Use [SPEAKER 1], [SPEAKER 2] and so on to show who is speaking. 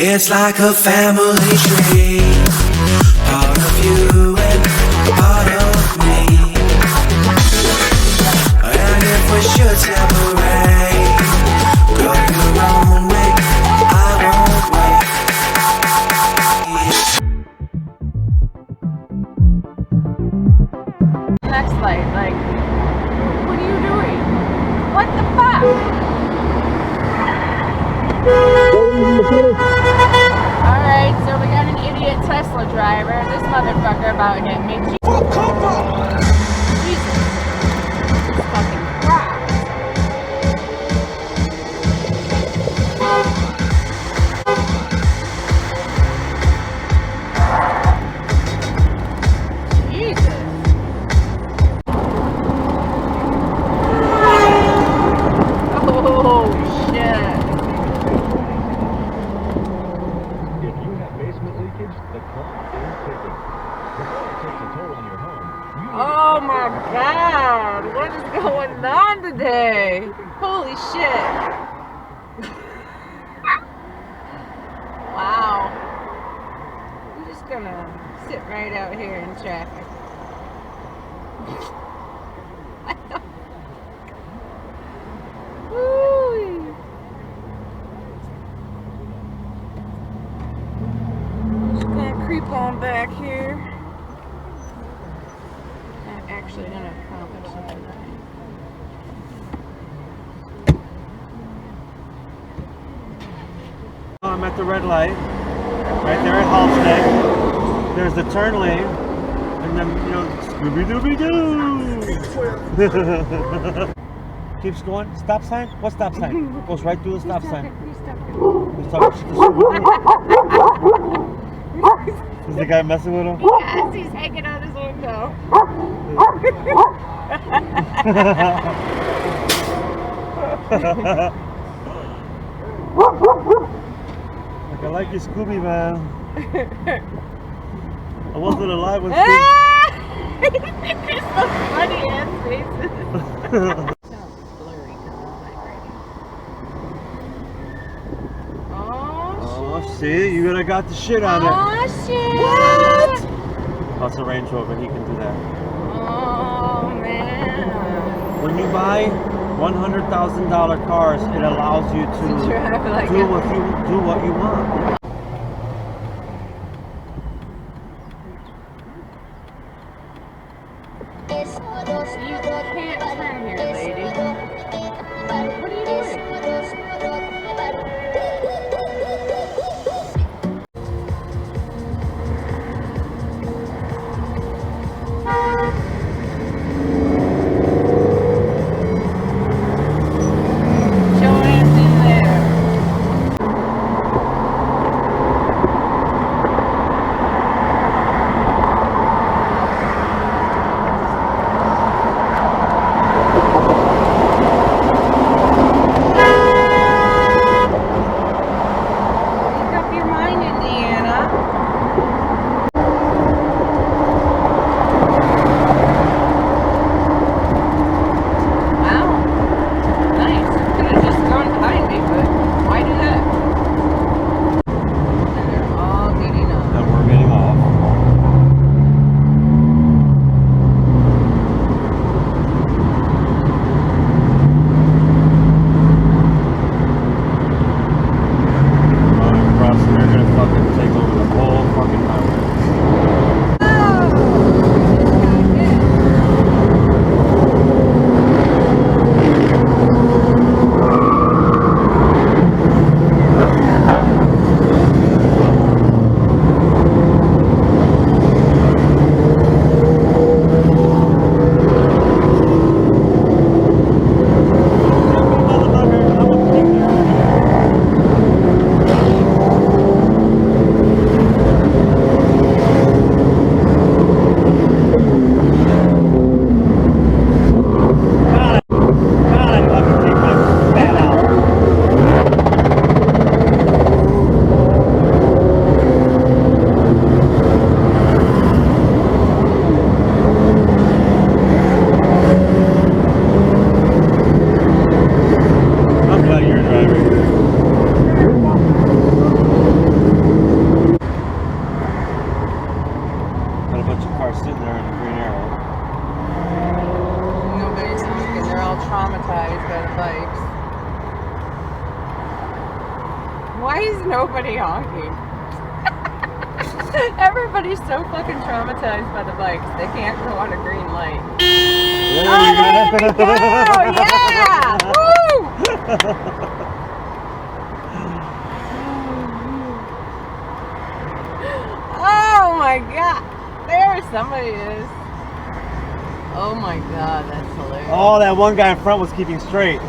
[SPEAKER 1] It's like a family tree, part of you and part of me. And if we should separate, go your own way, I won't wait.
[SPEAKER 2] Next light, like, what are you doing? What the fuck? Alright, so we got an idiot Tesla driver. This motherfucker about hit me. Jesus. This fucking crap. Jesus. Oh, shit. Oh my god, what is going on today? Holy shit. Wow. I'm just gonna sit right out here in traffic. Woo. Just gonna creep on back here. Actually gonna accomplish something.
[SPEAKER 3] I'm at the red light, right there at Halstead. There's the turn lane, and then, you know, Scooby-Dooby-Doo! Keeps going. Stop sign? What stop sign? Goes right through the stop sign. Is the guy messing with him?
[SPEAKER 2] Yes, he's hanging out his window.
[SPEAKER 3] Like, I like your Scooby, man. I wasn't alive when
[SPEAKER 2] There's some funny ass faces.
[SPEAKER 3] Oh, see? You would have got the shit on it.
[SPEAKER 2] Oh, shit.
[SPEAKER 3] What? Oh, it's a Range Rover. He can do that.
[SPEAKER 2] Oh, man.
[SPEAKER 3] When you buy $100,000 cars, it allows you to
[SPEAKER 2] Like
[SPEAKER 3] do what you want.
[SPEAKER 2] You can't turn here, lady. What are you doing? by the bikes. Why is nobody honking? Everybody's so fucking traumatized by the bikes. They can't go on a green light.
[SPEAKER 3] There
[SPEAKER 2] Oh,
[SPEAKER 3] we
[SPEAKER 2] there we go! Yeah! Woo! Oh my god! There somebody is. Oh my god, that's hilarious.
[SPEAKER 3] Oh, that one guy in front was keeping straight.